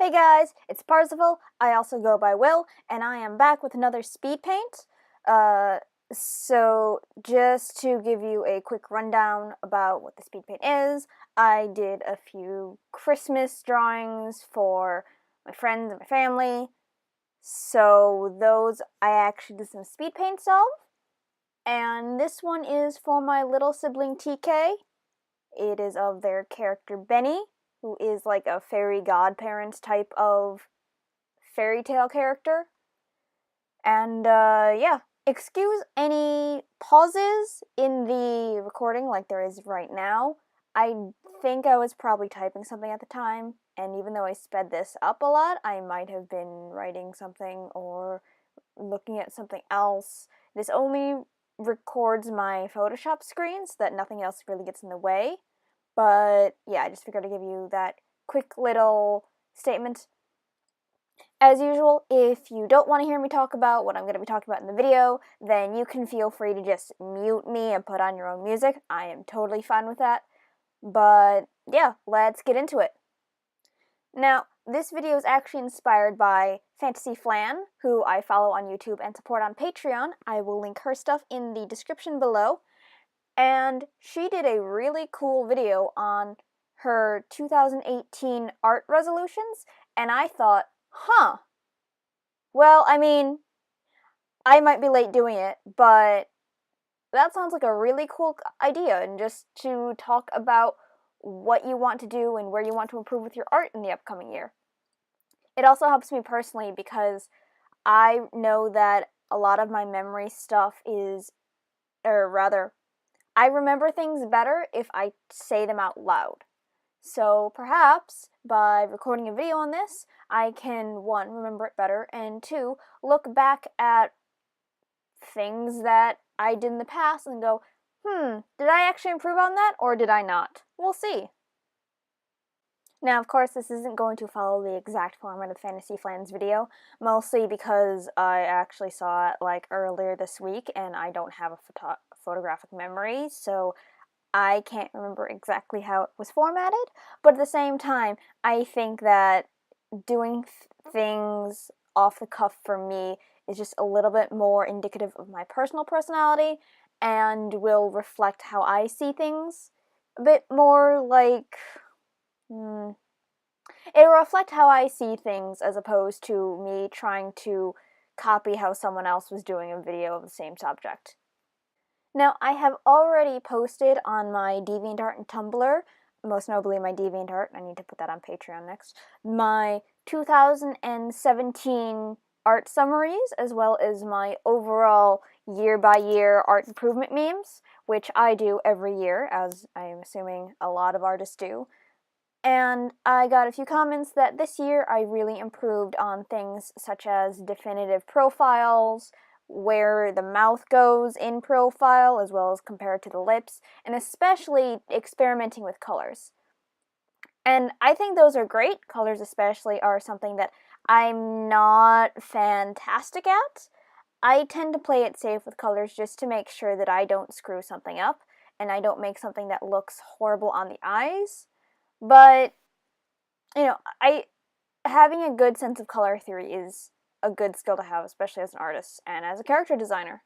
Hey guys, it's Parzival. I also go by Will, and I am back with another Speedpaint. So just to give you a quick rundown about what the Speedpaint is, I did a few Christmas drawings for my friends and my family. So those I actually did some Speedpaints of. And this one is for my little sibling TK. It is of their character Benny, who is like a fairy godparents type of fairy tale character. And yeah, excuse any pauses in the recording like there is right now. I think I was probably typing something at the time, and even though I sped this up a lot, I might have been writing something or looking at something else. This only records my Photoshop screen so that nothing else really gets in the way. But yeah, I just figured to give you that quick little statement. As usual, if you don't want to hear me talk about what I'm going to be talking about in the video, then you can feel free to just mute me and put on your own music. I am totally fine with that. But yeah, let's get into it. Now, this video is actually inspired by FlantasyFlan, who I follow on YouTube and support on Patreon. I will link her stuff in the description below. And she did a really cool video on her 2018 art resolutions, and I thought, well, I mean, I might be late doing it, but that sounds like a really cool idea, and just to talk about what you want to do and where you want to improve with your art in the upcoming year. It also helps me personally because I know that a lot of my memory stuff is, or rather, I remember things better if I say them out loud. So perhaps by recording a video on this, I can, one, remember it better, and two, look back at things that I did in the past and go, did I actually improve on that, or did I not? We'll see. Now, of course, this isn't going to follow the exact format of FlantasyFlan's video, mostly because I actually saw it, like, earlier this week, and I don't have a photographic memory, so I can't remember exactly how it was formatted, but at the same time, I think that doing things off the cuff for me is just a little bit more indicative of my personal personality and will reflect how I see things a bit more like, it'll reflect how I see things as opposed to me trying to copy how someone else was doing a video of the same subject. Now, I have already posted on my DeviantArt and Tumblr, most notably my DeviantArt, I need to put that on Patreon next, my 2017 art summaries, as well as my overall year-by-year art improvement memes, which I do every year, as I am assuming a lot of artists do. And I got a few comments that this year I really improved on things such as definitive profiles, where the mouth goes in profile as well as compared to the lips, and especially experimenting with colors. And I think those are great. Colors especially are something that I'm not fantastic at. I tend to play it safe with colors just to make sure that I don't screw something up and I don't make something that looks horrible on the eyes. But, you know, having a good sense of color theory is a good skill to have, especially as an artist and as a character designer.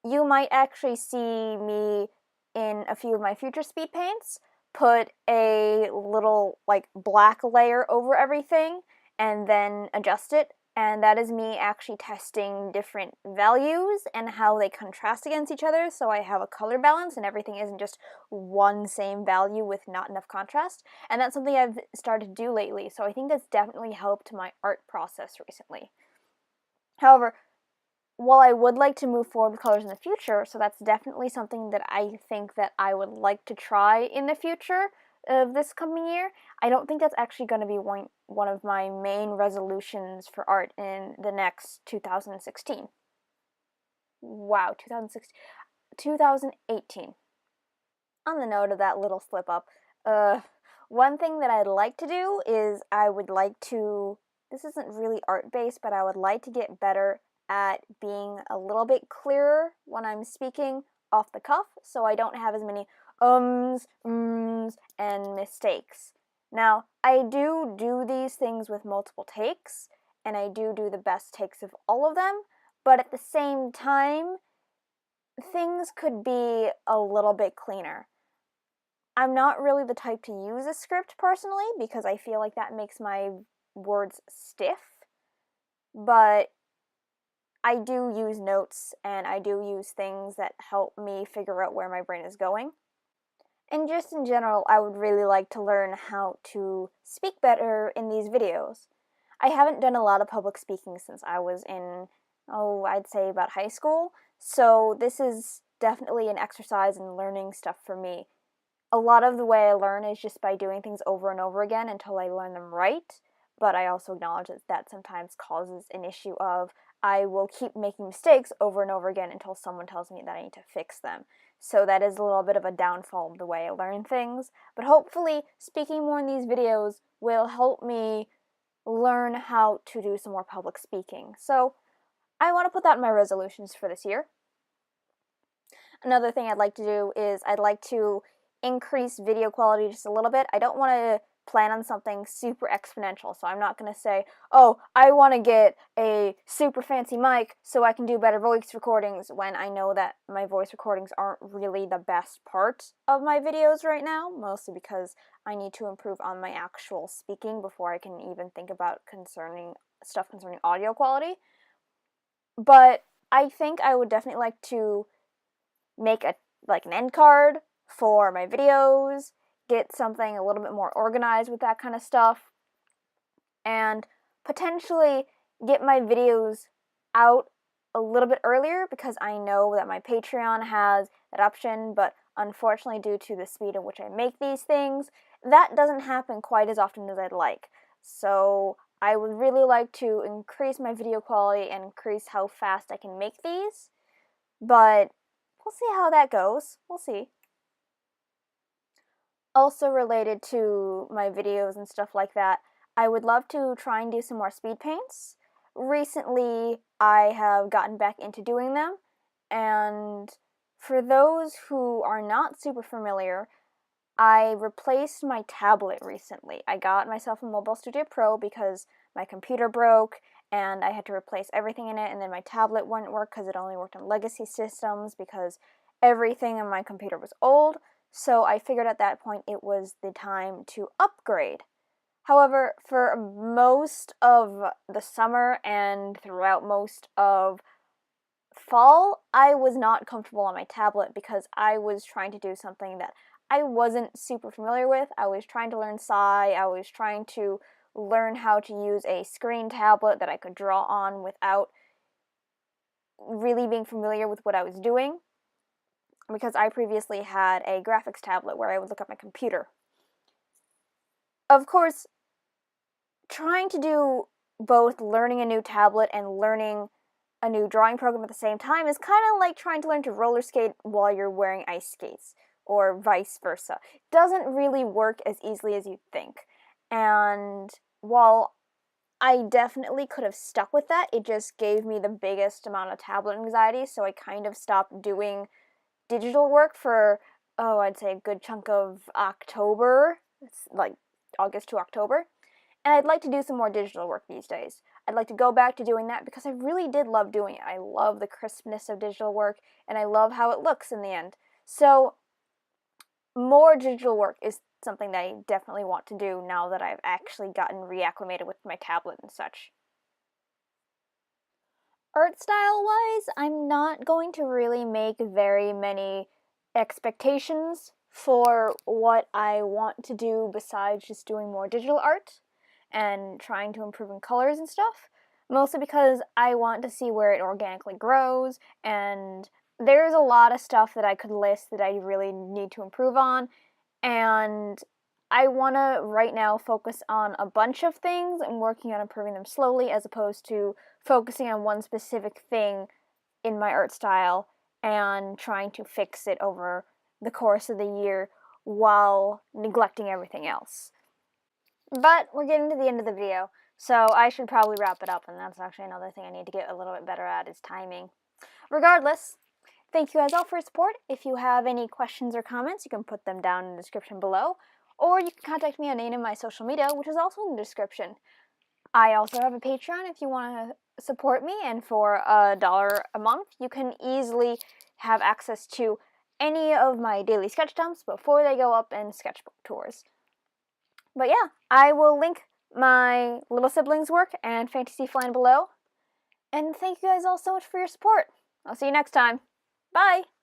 You might actually see me in a few of my future speed paints put a little like black layer over everything and then adjust it, and that is me actually testing different values and how they contrast against each other, so I have a color balance and everything isn't just one same value with not enough contrast. And that's something I've started to do lately, so I think that's definitely helped my art process recently. However, while I would like to move forward with colors in the future, so that's definitely something that I think that I would like to try in the future of this coming year, I don't think that's actually going to be one of my main resolutions for art in the next 2016. Wow, 2018. On the note of that little slip up, one thing that I'd like to do is I would like to, this isn't really art-based, but I would like to get better at being a little bit clearer when I'm speaking off the cuff, so I don't have as many and mistakes. Now, I do these things with multiple takes, and I do the best takes of all of them, but at the same time, things could be a little bit cleaner. I'm not really the type to use a script personally because I feel like that makes my words stiff, but I do use notes and I do use things that help me figure out where my brain is going. And just in general, I would really like to learn how to speak better in these videos. I haven't done a lot of public speaking since I was in, I'd say about high school, so this is definitely an exercise in learning stuff for me. A lot of the way I learn is just by doing things over and over again until I learn them right, but I also acknowledge that sometimes causes an issue of I will keep making mistakes over and over again until someone tells me that I need to fix them. So that is a little bit of a downfall of the way I learn things, but hopefully speaking more in these videos will help me learn how to do some more public speaking. So I want to put that in my resolutions for this year. Another thing I'd like to do is I'd like to increase video quality just a little bit. I don't want to plan on something super exponential, so I'm not going to say, oh, I want to get a super fancy mic so I can do better voice recordings, when I know that my voice recordings aren't really the best part of my videos right now, mostly because I need to improve on my actual speaking before I can even think about stuff concerning audio quality. But I think I would definitely like to make an end card for my videos, get something a little bit more organized with that kind of stuff, and potentially get my videos out a little bit earlier because I know that my Patreon has that option, but unfortunately due to the speed at which I make these things, that doesn't happen quite as often as I'd like. So I would really like to increase my video quality and increase how fast I can make these, but we'll see how that goes. We'll see. Also related to my videos and stuff like that, I would love to try and do some more speed paints. Recently, I have gotten back into doing them, and for those who are not super familiar, I replaced my tablet recently. I got myself a Mobile Studio Pro because my computer broke and I had to replace everything in it, and then my tablet wouldn't work because it only worked on legacy systems because everything on my computer was old. So I figured at that point it was the time to upgrade. However, for most of the summer and throughout most of fall, I was not comfortable on my tablet because I was trying to do something that I wasn't super familiar with. I was trying to learn Sci, I was trying to learn how to use a screen tablet that I could draw on without really being familiar with what I was doing, because I previously had a graphics tablet where I would look at my computer. Of course, trying to do both learning a new tablet and learning a new drawing program at the same time is kind of like trying to learn to roller skate while you're wearing ice skates, or vice versa. It doesn't really work as easily as you'd think. And while I definitely could have stuck with that, it just gave me the biggest amount of tablet anxiety, so I kind of stopped doing digital work for, I'd say a good chunk of October. It's like August to October. And I'd like to do some more digital work these days. I'd like to go back to doing that because I really did love doing it. I love the crispness of digital work, and I love how it looks in the end. So more digital work is something that I definitely want to do now that I've actually gotten reacclimated with my tablet and such. Art style-wise, I'm not going to really make very many expectations for what I want to do besides just doing more digital art and trying to improve in colors and stuff, mostly because I want to see where it organically grows, and there's a lot of stuff that I could list that I really need to improve on, and I want to right now focus on a bunch of things and working on improving them slowly, as opposed to focusing on one specific thing in my art style and trying to fix it over the course of the year while neglecting everything else. But we're getting to the end of the video, so I should probably wrap it up, and that's actually another thing I need to get a little bit better at, is timing. Regardless, thank you guys all for your support. If you have any questions or comments, you can put them down in the description below, or you can contact me on any of my social media, which is also in the description. I also have a Patreon if you want to support me, and for $1 a month, you can easily have access to any of my daily sketch dumps before they go up in sketchbook tours. But yeah, I will link my little siblings' work and FlantasyFlan below. And thank you guys all so much for your support. I'll see you next time. Bye!